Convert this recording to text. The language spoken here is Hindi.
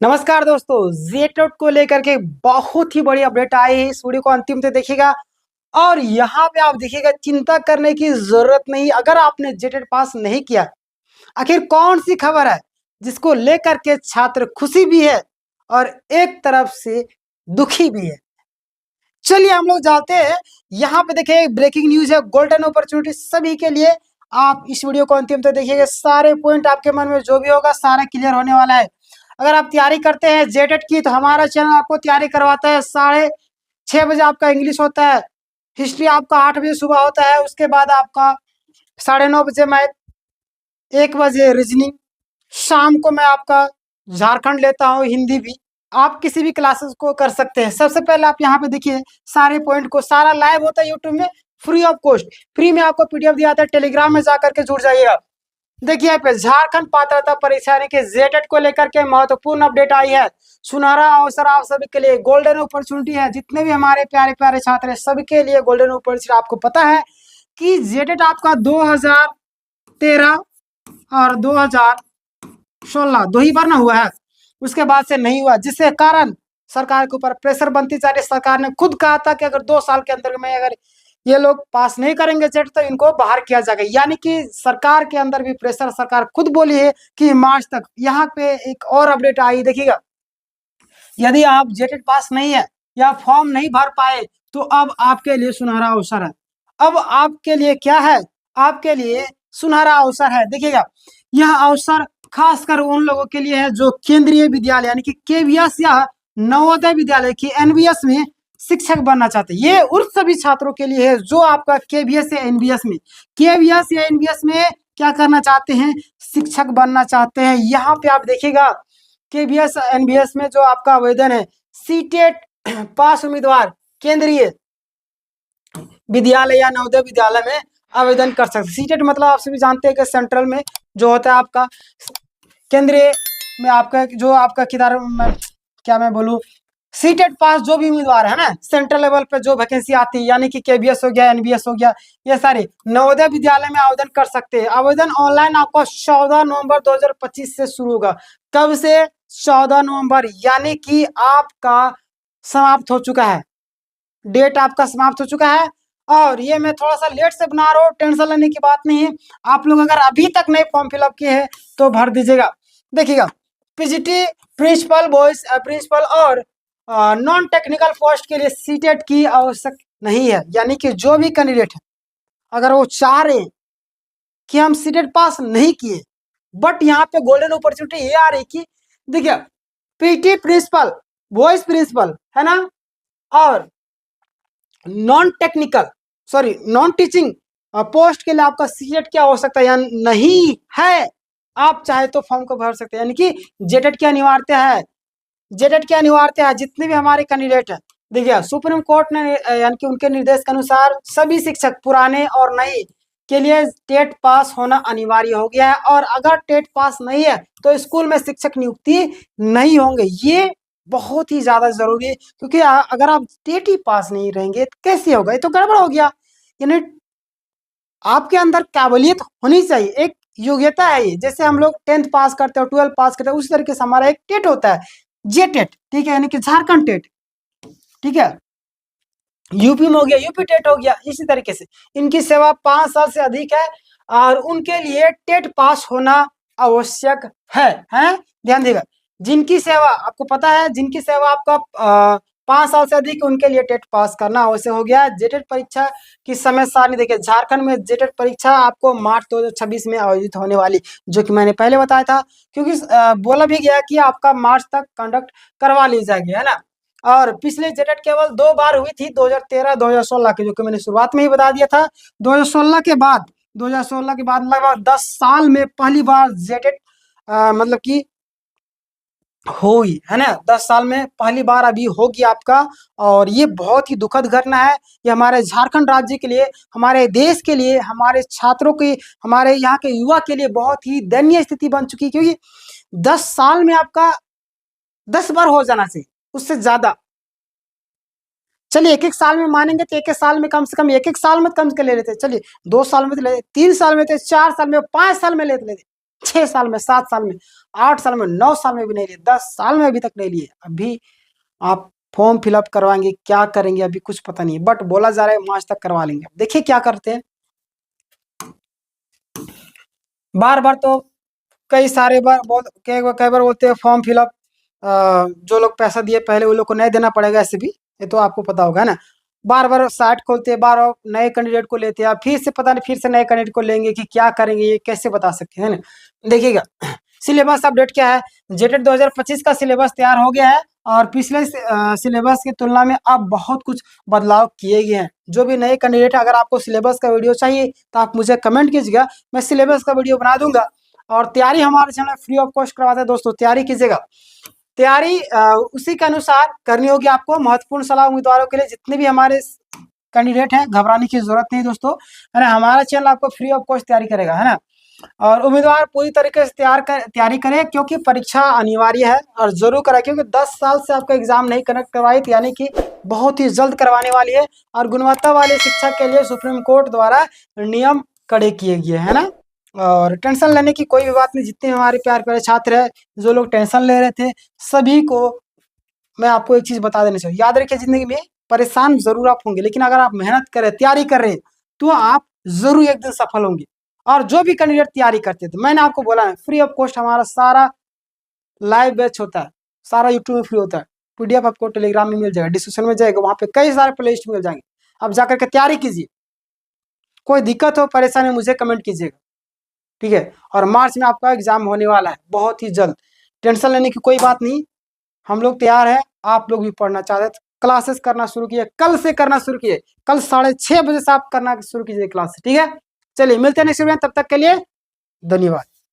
नमस्कार दोस्तों, जेटेट को लेकर के बहुत ही बड़ी अपडेट आई है। इस वीडियो को अंतिम तक देखिएगा और यहाँ पे आप देखिएगा, चिंता करने की जरूरत नहीं। अगर आपने जेटेट पास नहीं किया, आखिर कौन सी खबर है जिसको लेकर के छात्र खुशी भी है और एक तरफ से दुखी भी है। चलिए हम लोग जाते हैं। यहाँ पे देखिए, ब्रेकिंग न्यूज है, गोल्डन अपॉर्चुनिटी सभी के लिए। आप इस वीडियो को अंतिम तक देखिएगा, सारे पॉइंट आपके मन में जो भी होगा सारा क्लियर होने वाला है। अगर आप तैयारी करते हैं जेटेट की, तो हमारा चैनल आपको तैयारी करवाता है। 6:30 बजे आपका इंग्लिश होता है, हिस्ट्री आपका 8 बजे सुबह होता है, उसके बाद आपका 9:30 बजे मैथ, 1 बजे रीजनिंग, शाम को मैं आपका झारखंड लेता हूँ, हिंदी भी। आप किसी भी क्लासेस को कर सकते हैं। सबसे पहले आप यहाँ पे देखिए, सारे पॉइंट को सारा लाइव होता है यूट्यूब में, फ्री ऑफ कॉस्ट। फ्री में आपको पीडीएफ दिया जाता है, टेलीग्राम में जाकर के जुड़ जाइएगा। देखिए यहाँ पे झारखंड पात्रता परीक्षा यानी कि जेटेट को लेकर के महत्वपूर्ण अपडेट आई है। सुनहरा अवसर आप सभी के लिए, गोल्डन अपॉर्चुनिटी है। जितने भी हमारे प्यारे प्यारे छात्र हैं सभी के लिए गोल्डन अपॉर्चुनिटी। आपको पता है कि जेटेट आपका 2013 और 2016 दो ही बार ना हुआ है, उसके बाद से नहीं हुआ, जिसके कारण सरकार के ऊपर प्रेशर बनती जा रही है। सरकार ने खुद कहा था कि अगर 2 साल के अंदर में अगर ये लोग पास नहीं करेंगे जेट, तो इनको बाहर किया जाएगा। यानी कि सरकार के अंदर भी प्रेशर, सरकार खुद बोली है कि मार्च तक। यहाँ पे एक और अपडेट आई, देखिएगा, यदि आप जेटेट पास नहीं है या फॉर्म नहीं भर पाए, तो अब आपके लिए सुनहरा अवसर है। अब आपके लिए क्या है? आपके लिए सुनहरा अवसर है। देखिएगा, यह अवसर खासकर उन लोगों के लिए है जो केंद्रीय विद्यालय यानी कि केवीएस या नवोदय विद्यालय की एनवीएस में शिक्षक बनना चाहते हैं। ये उन सभी छात्रों के लिए है जो आपका केवीएस या एनवीएस में, केवीएस या एनवीएस में क्या करना चाहते हैं? शिक्षक बनना चाहते हैं। यहाँ पे आप देखिएगा, केवीएस एनवीएस में जो आपका आवेदन है, सीटेट पास उम्मीदवार केंद्रीय विद्यालय या नवोदय विद्यालय में आवेदन कर सकते हैं। सीटेट मतलब आप सभी जानते हैं कि सेंट्रल में जो होता है आपका, केंद्रीय में आपका जो आपका किधर क्या मैं बोलूँ, सीटेट पास जो भी उम्मीदवार है ना, सेंट्रल लेवल पे जो वैकेंसी आती है, यानी कि केबीएस हो गया, एनबीएस हो गया, ये सारे नवोदय विद्यालय में आवेदन कर सकते हैं। आवेदन ऑनलाइन आपका 14 नवंबर 2025 से शुरू होगा। कब से? 14 नवंबर, यानी कि आपका समाप्त हो चुका है, डेट आपका समाप्त हो चुका है। और ये मैं थोड़ा सा लेट से बना रहा हूँ, टेंशन लेने की बात नहीं है। आप लोग अगर अभी तक नहीं फॉर्म फिलअप किए हैं तो भर दीजिएगा। देखिएगा, पीजीटी प्रिंसिपल बॉयज, प्रिंसिपल और नॉन टेक्निकल पोस्ट के लिए सीटेट की आवश्यक नहीं है। यानी कि जो भी कैंडिडेट है, अगर वो चाह रहे हैं कि हम सीटेट पास नहीं किए, बट यहाँ पे गोल्डन अपॉर्चुनिटी ये आ रही कि देखिए, पीटी प्रिंसिपल, बॉयज प्रिंसिपल है ना, और non technical, sorry non teaching post के लिए आपका सीटेट की आवश्यकता या नहीं है। आप चाहे तो फॉर्म को भर सकते हैं। यानी कि जेटेट की अनिवार्यता है, जेटेट की अनिवार्यता है। जितने भी हमारे कैंडिडेट हैं, देखिए, सुप्रीम कोर्ट ने यानी कि उनके निर्देश के अनुसार सभी शिक्षक पुराने और नए के लिए टेट पास होना अनिवार्य हो गया है। और अगर टेट पास नहीं है तो स्कूल में शिक्षक नियुक्ति नहीं होंगे। ये बहुत ही ज्यादा जरूरी है, क्योंकि अगर आप टेट ही पास नहीं रहेंगे तो कैसे होगा? ये तो गड़बड़ हो गया। यानी आपके अंदर काबिलियत होनी चाहिए, एक योग्यता है। ये जैसे हम लोग 10th पास करते हैं, 12th पास करते हैं, उसी तरीके से हमारा एक टेट होता है, जे टेट, ठीक है, यानी कि झारखंड टेट, ठीक है, यूपी में हो गया यूपी टेट हो गया। इसी तरीके से इनकी सेवा 5 साल से अधिक है और उनके लिए टेट पास होना आवश्यक है। ध्यान देगा, जिनकी सेवा आपको पता है, जिनकी सेवा आपका 5 साल से अधिक, उनके लिए टेट पास करना आवश्यक हो गया है। जेटेट परीक्षा की समय सारणी देखिए, झारखंड में जेटेट परीक्षा आपको मार्च 2026 में आयोजित होने वाली, जो कि मैंने पहले बताया था, क्योंकि बोला भी गया कि आपका मार्च तक कंडक्ट करवा ली जाएगी, है ना। और पिछले जेटेट केवल 2 बार हुई थी, 2013 2016 की, जो कि मैंने शुरुआत में ही बता दिया था। 2016 के बाद लगभग 10 साल में पहली बार जेटेट मतलब कि हुई, है ना। 10 साल में पहली बार अभी होगी आपका। और ये बहुत ही दुखद घटना है। ये हमारे झारखंड राज्य के लिए, हमारे देश के लिए, हमारे छात्रों के, हमारे यहाँ के युवा के लिए बहुत ही दयनीय स्थिति बन चुकी है, क्योंकि 10 साल में आपका 10 बार हो जाना चाहिए, उससे ज्यादा। चलिए, एक एक साल में मानेंगे तो एक एक साल में कम से कम, एक एक साल में कम से कम ले लेते, चलिए 2 साल में तो ले, 3 साल में तो, 4 साल में, 5 साल में ले लेते। 6 साल में, 7 साल में, 8 साल में, 9 साल में भी नहीं लिए, 10 साल में अभी तक नहीं लिए। अभी आप फॉर्म फिलअप करवाएंगे, क्या करेंगे अभी कुछ पता नहीं, बट बोला जा रहा है मार्च तक करवा लेंगे। देखिए क्या करते हैं। बार बार तो कई सारे बार कई बार बोलते हैं फॉर्म फिलअप जो लोग पैसा दिए पहले वो लोग को नहीं देना पड़ेगा, ऐसे भी ये तो आपको पता होगा ना। बार बार साइट खोलते हैं, बार बार नए कैंडिडेट को लेते हैं, फिर से पता नहीं फिर से नए कैंडिडेट को लेंगे कि क्या करेंगे, ये कैसे बता सकते हैं ना। देखिएगा सिलेबस अपडेट क्या है, जेटेट 2025 का सिलेबस तैयार हो गया है और पिछले सिलेबस की तुलना में अब बहुत कुछ बदलाव किए गए हैं। जो भी नए कैंडिडेट है, अगर आपको सिलेबस का वीडियो चाहिए तो आप मुझे कमेंट कीजिएगा, मैं सिलेबस का वीडियो बना दूंगा। और तैयारी हमारे चैनल फ्री ऑफ कॉस्ट करवाते हैं दोस्तों, तैयारी कीजिएगा। तैयारी उसी के अनुसार करनी होगी आपको। महत्वपूर्ण सलाह उम्मीदवारों के लिए, जितने भी हमारे कैंडिडेट हैं, घबराने की जरूरत नहीं दोस्तों, है ना। हमारा चैनल आपको फ्री ऑफ कॉस्ट तैयारी करेगा, है ना। और उम्मीदवार पूरी तरीके से तैयारी करें, क्योंकि परीक्षा अनिवार्य है और जरूर करें, क्योंकि 10 साल से आपका एग्जाम नहीं कनेक्ट करवाई, यानी कि बहुत ही जल्द करवाने वाली है। और गुणवत्ता वाली शिक्षा के लिए सुप्रीम कोर्ट द्वारा नियम कड़े किए गए, है ना। और टेंशन लेने की कोई भी बात नहीं। जितने हमारे प्यार प्यारे छात्र हैं, जो लोग टेंशन ले रहे थे, सभी को मैं आपको एक चीज बता देना चाहिए, याद रखिए, जिंदगी में परेशान जरूर आप होंगे, लेकिन अगर आप मेहनत करें, तैयारी कर रहे हैं, तो आप जरूर एक दिन सफल होंगे। और जो भी कैंडिडेट तैयारी करते थे, मैंने आपको बोला है फ्री ऑफ कॉस्ट हमारा सारा लाइव बैच होता है, सारा यूट्यूब में फ्री होता है। पीडीएफ आपको टेलीग्राम में मिल जाएगा, डिस्क्रिप्शन में जाएगा, वहां पे कई सारे प्ले लिस्ट मिल जाएंगे। अब जाकर के तैयारी कीजिए। कोई दिक्कत हो, परेशानी, मुझे कमेंट कीजिएगा, ठीक है। और मार्च में आपका एग्जाम होने वाला है बहुत ही जल्द, टेंशन लेने की कोई बात नहीं। हम लोग तैयार हैं, आप लोग भी पढ़ना चाहते हैं, क्लासेस करना शुरू किए, कल से करना शुरू किए, कल 6:30 बजे से आप करना शुरू कीजिए क्लास, ठीक है। चलिए मिलते हैं नेक्स्ट वीडियो में, तब तक के लिए धन्यवाद।